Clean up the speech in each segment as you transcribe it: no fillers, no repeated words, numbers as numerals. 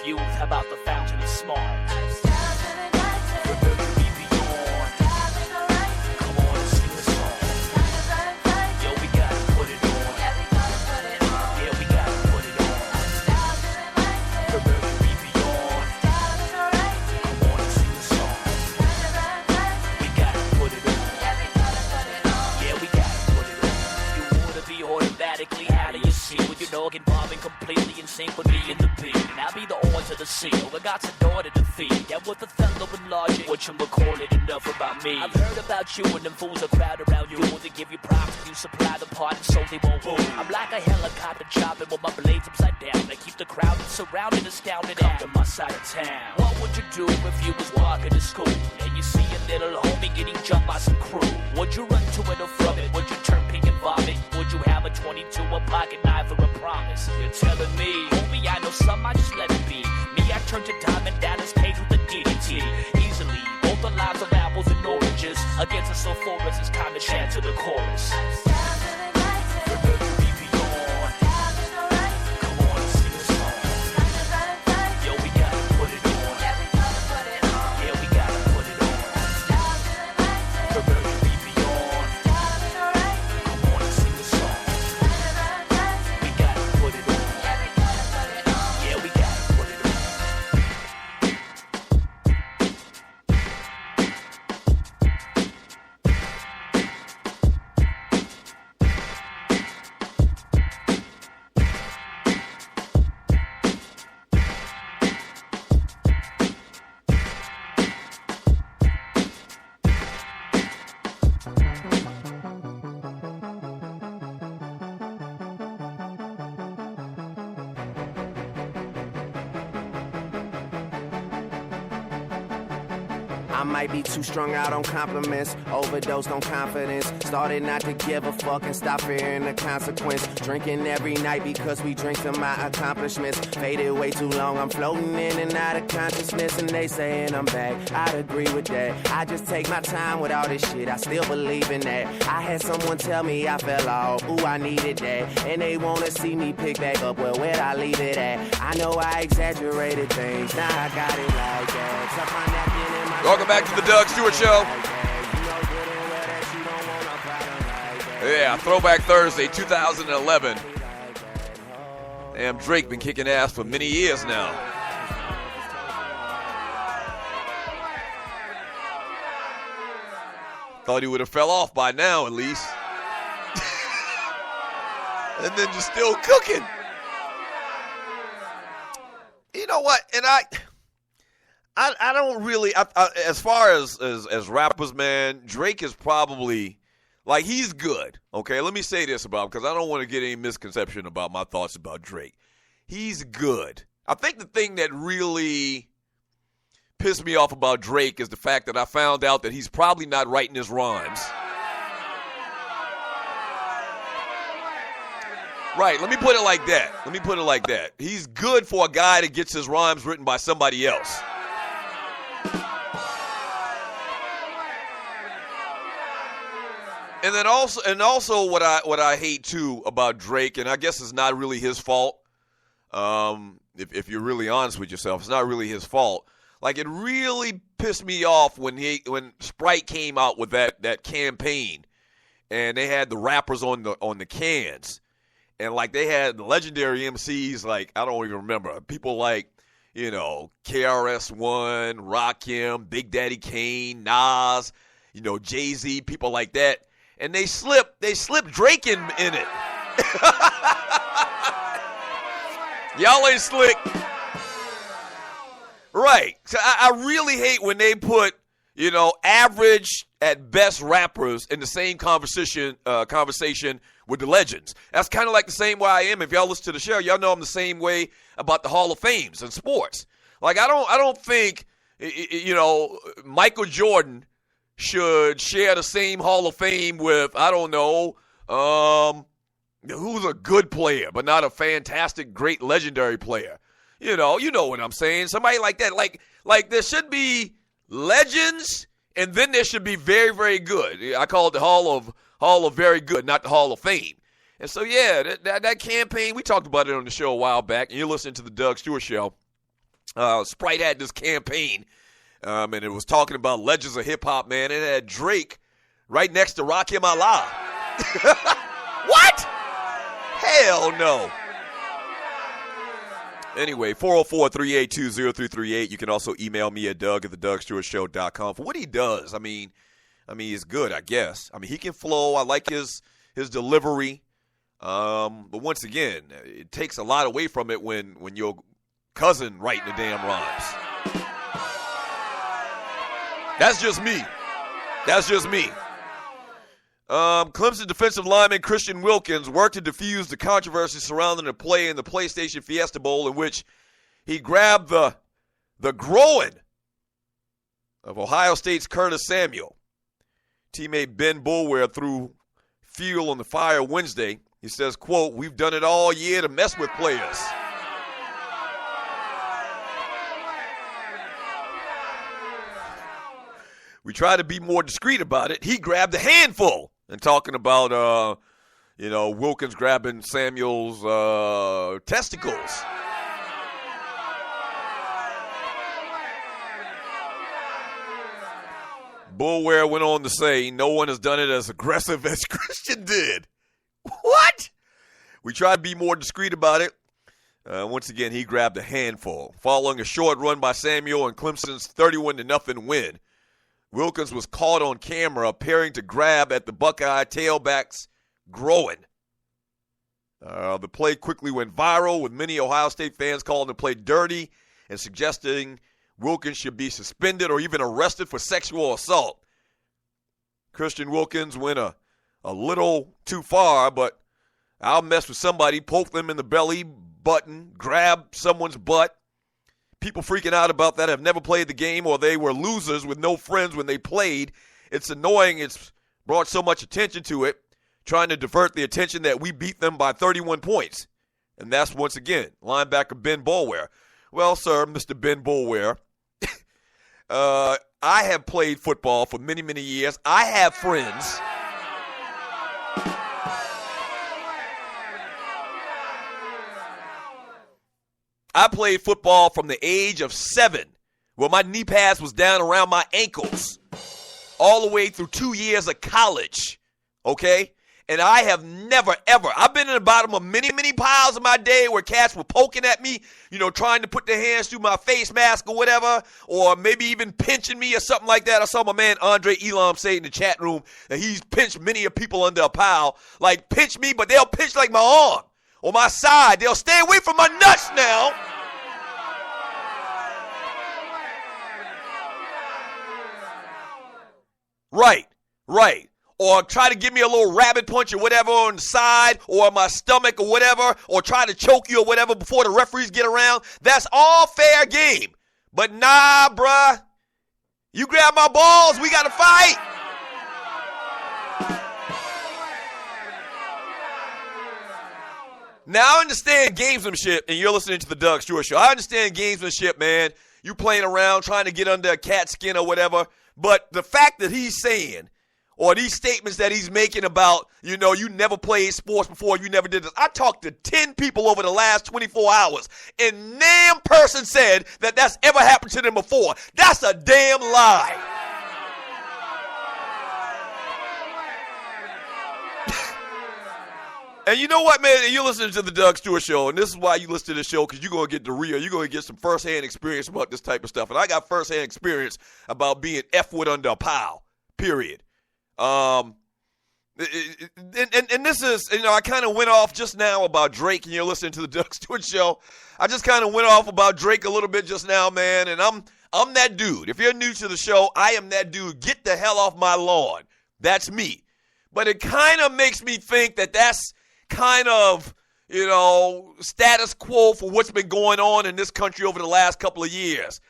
youth. How about the fountain of smart? Organ bobbing completely in sync with me and the beat. And I'll be the orange of the seal. I got some door to defeat. Yeah, with the thunder and logic, what you call it, enough about me. I've heard about you and them fools are crowd around you. They give you props and you supply the part and so they won't boom. I'm like a helicopter chopping with my blades upside down. They keep the crowd surrounded, astounded. Come to my side of town. What would you do if you was walking to school and you see a little homie getting jumped by some crew? Would you run to it or from it? Would you turn pink and vomit? Would you have a 22, a pocket knife, or a promise? You're telling me, homie, I know some, I just let it be. Me, I turn to Diamond Dallas Cage with the DDT. Easily, both the lives of apples and oranges. Against the so forest, it's time to chant to the chorus. I might be too strung out on compliments, overdosed on confidence, started not to give a fuck and stop fearing the consequence. Drinking every night because we drink to my accomplishments. Faded way too long, I'm floating in and out of consciousness, and they saying I'm back. I'd agree with that. I just take my time with all this shit, I still believe in that. I had someone tell me I fell off, ooh, I needed that. And they wanna see me pick back up, well, where'd I leave it at? I know I exaggerated things, now I got it like that. Tuck my napkin in my Welcome back to the Doug Stewart Show. Yeah, Throwback Thursday, 2011. Damn, Drake been kicking ass for many years now. Thought he would have fell off by now, at least. And then just still cooking. You know what? And I don't really, as far as rappers, man, Drake is probably, like, he's good. Okay, let me say this about him, because I don't want to get any misconception about my thoughts about Drake. He's good. I think the thing that really pissed me off about Drake is the fact that I found out that he's probably not writing his rhymes. Right, let me put it like that. He's good for a guy that gets his rhymes written by somebody else. And then also what I hate too about Drake, and I guess it's not really his fault. If you're really honest with yourself, it's not really his fault. Like, it really pissed me off when Sprite came out with that campaign, and they had the rappers on the cans, and like they had legendary MCs, like, I don't even remember, people like, you know, KRS-One, Rakim, Big Daddy Kane, Nas, you know, Jay-Z, people like that. And they slipped Drake in it. Y'all ain't slick. Right. So I really hate when they put, you know, average at best rappers in the same conversation with the legends. That's kind of like the same way I am. If y'all listen to the show, y'all know I'm the same way about the Hall of Fames in sports. Like, I don't think, you know, Michael Jordan should share the same Hall of Fame with, I don't know, who's a good player, but not a fantastic, great, legendary player. You know what I'm saying. Somebody like that. Like there should be legends, and then there should be very, very good. I call it the Hall of Very Good, not the Hall of Fame. And so, yeah, that campaign, we talked about it on the show a while back, and you're listening to the Doug Stewart Show. Sprite had this campaign, and it was talking about legends of hip-hop, man. It had Drake right next to Rakim Allah. What? Hell no. Anyway, 404-382-0338. You can also email me at Doug@thedougsstewartshow.com for what he does. I mean, he's good, I guess. I mean, he can flow. I like his delivery. But once again, it takes a lot away from it when your cousin writing the damn rhymes. That's just me. Clemson defensive lineman Christian Wilkins worked to defuse the controversy surrounding a play in the PlayStation Fiesta Bowl in which he grabbed the groin of Ohio State's Curtis Samuel. Teammate Ben Boulware threw fuel on the fire Wednesday. He says, quote, "We've done it all year to mess with players." We try to be more discreet about it. He grabbed a handful. And talking about, Wilkins grabbing Samuel's testicles. Boulware went on to say, "No one has done it as aggressive as Christian did." What? We try to be more discreet about it. Once again, he grabbed a handful. Following a short run by Samuel and Clemson's 31-0 win, Wilkins was caught on camera appearing to grab at the Buckeye tailback's groin. The play quickly went viral, with many Ohio State fans calling the play dirty and suggesting Wilkins should be suspended or even arrested for sexual assault. Christian Wilkins went a little too far, but I'll mess with somebody, poke them in the belly button, grab someone's butt. People freaking out about that have never played the game, or they were losers with no friends when they played. It's annoying. It's brought so much attention to it, trying to divert the attention that we beat them by 31 points. And that's, once again, linebacker Ben Boulware. Well, sir, Mr. Ben Boulware, I have played football for many, many years. I have friends. I played football from the age of 7, where my knee pads was down around my ankles, all the way through 2 years of college, okay? And I have never, ever, I've been in the bottom of many, many piles in my day where cats were poking at me, trying to put their hands through my face mask or whatever, or maybe even pinching me or something like that. I saw my man Andre Elam say in the chat room that he's pinched many of people under a pile. Like, pinch me, but they'll pinch like my arm or my side. They'll stay away from my nuts now. Right. Or try to give me a little rabbit punch or whatever on the side or my stomach or whatever, or try to choke you or whatever before the referees get around. That's all fair game. But nah, bruh. You grab my balls, we got to fight. Now, I understand gamesmanship, and you're listening to the Doug Stewart Show. I understand gamesmanship, man. You playing around, trying to get under a cat's skin or whatever. But the fact that he's saying, or these statements that he's making about, you never played sports before, you never did this. I talked to 10 people over the last 24 hours, and damn person said that that's ever happened to them before. That's a damn lie. And you know what, man? You're listening to the Doug Stewart Show, and this is why you listen to this show, because you're going to get the real. You're going to get some first-hand experience about this type of stuff. And I got first-hand experience about being F-word under a pile, period. And this is, I kind of went off just now about Drake, and you're listening to the Doug Stewart Show. I just kind of went off about Drake a little bit just now, man, and I'm that dude. If you're new to the show, I am that dude. Get the hell off my lawn. That's me. But it kind of makes me think that that's kind of, status quo for what's been going on in this country over the last couple of years.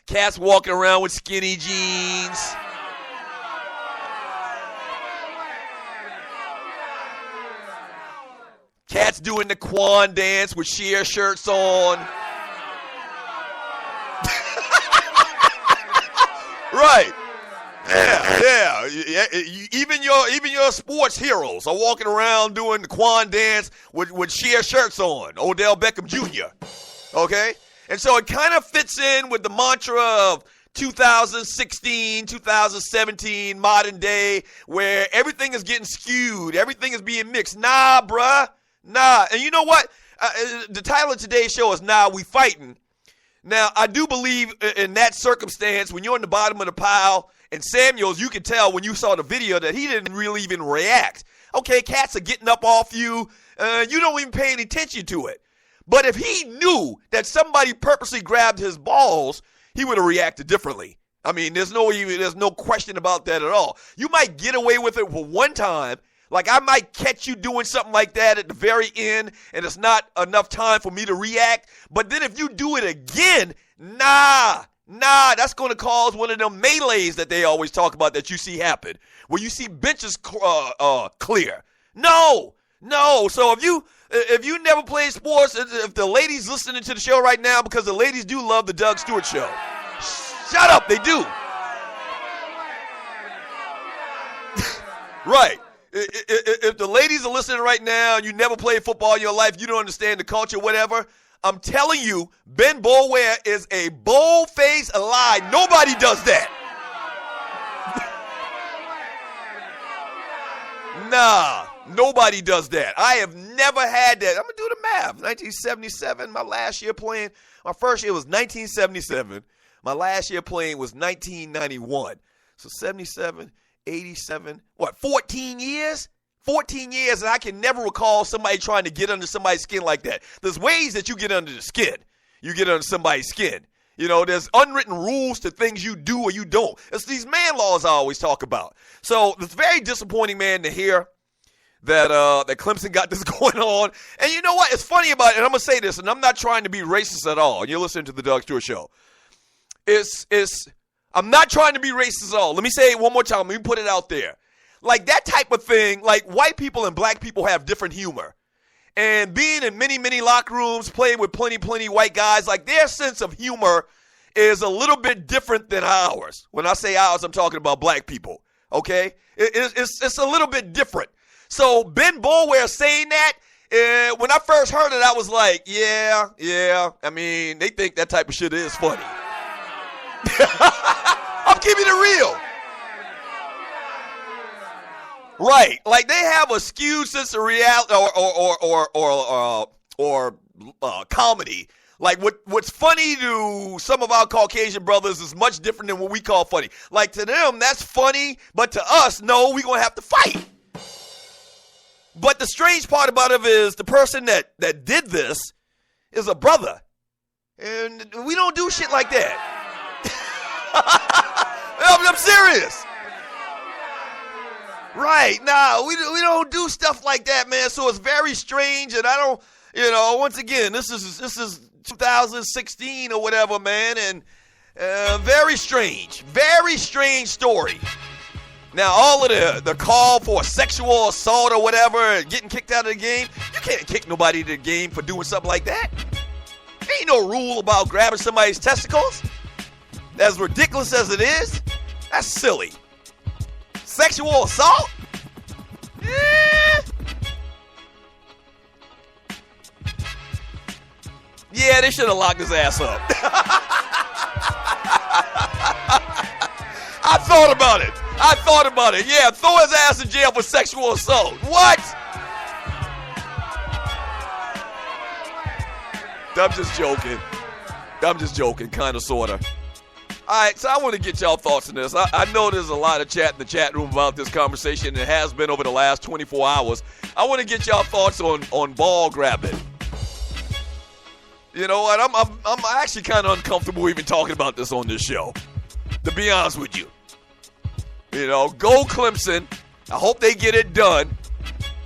Cats walking around with skinny jeans. Cats doing the Quan dance with sheer shirts on. Right. Yeah. Even your sports heroes are walking around doing the Quan dance with sheer shirts on. Odell Beckham Jr. Okay? And so it kind of fits in with the mantra of 2016, 2017, modern day, where everything is getting skewed. Everything is being mixed. Nah, bruh. Nah. And you know what? The title of today's show is Nah, We Fightin'. Now, I do believe in that circumstance, when you're in the bottom of the pile, and Samuels, you can tell when you saw the video that he didn't really even react. Okay, cats are getting up off you. You don't even pay any attention to it. But if he knew that somebody purposely grabbed his balls, he would have reacted differently. I mean, there's no question about that at all. You might get away with it for one time. Like, I might catch you doing something like that at the very end, and it's not enough time for me to react. But then if you do it again, nah, that's going to cause one of them melees that they always talk about that you see happen, where you see benches clear. No. So if you never played sports, if the ladies listening to the show right now, because the ladies do love the Doug Stewart Show. Shut up, they do. Right. If the ladies are listening right now and you never played football in your life, you don't understand the culture, whatever, I'm telling you, Ben Boulware is a bold-faced lie. Nobody does that. Nah, nobody does that. I have never had that. I'm going to do the math. 1977, my last year playing. My first year was 1977. My last year playing was 1991. So 77, 87, 14 years? 14 years, and I can never recall somebody trying to get under somebody's skin like that. There's ways that you get under the skin. You get under somebody's skin. You know, there's unwritten rules to things you do or you don't. It's these man laws I always talk about. So it's very disappointing, man, to hear that Clemson got this going on. And you know what? It's funny about it, and I'm going to say this, and I'm not trying to be racist at all. And you're listening to the Doug Stewart Show. I'm not trying to be racist at all. Let me say it one more time. Let me put it out there. Like that type of thing, like white people and black people have different humor. And being in many, many locker rooms, playing with plenty white guys, like their sense of humor is a little bit different than ours. When I say ours, I'm talking about black people, okay? It's a little bit different. So Ben Boulware saying that, when I first heard it, I was like, yeah. I mean, they think that type of shit is funny. I'm keeping it real. Right, like they have a skewed sense of reality or comedy. Like what's funny to some of our Caucasian brothers is much different than what we call funny. Like to them, that's funny, but to us, no, we're gonna have to fight. But the strange part about it is the person that did this is a brother, and we don't do shit like that. I'm serious. Right, nah, we don't do stuff like that, man. So it's very strange, and I don't, once again, this is 2016 or whatever, man, and very strange story. Now, all of the call for a sexual assault or whatever, getting kicked out of the game, you can't kick nobody to the game for doing something like that. Ain't no rule about grabbing somebody's testicles. As ridiculous as it is, that's silly. Sexual assault? Yeah, they should have locked his ass up. I thought about it. Yeah, throw his ass in jail for sexual assault. What? I'm just joking, kind of, sort of. All right, so I want to get y'all thoughts on this. I know there's a lot of chat in the chat room about this conversation, and it has been over the last 24 hours. I want to get y'all thoughts on ball grabbing. You know what? I'm actually kind of uncomfortable even talking about this on this show, to be honest with you. Go Clemson. I hope they get it done.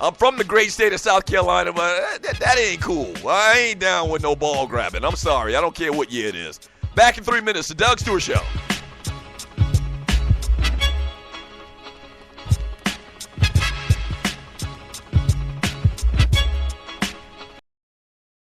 I'm from the great state of South Carolina, but that ain't cool. I ain't down with no ball grabbing. I'm sorry. I don't care what year it is. Back in 3 minutes, the Doug Stewart Show.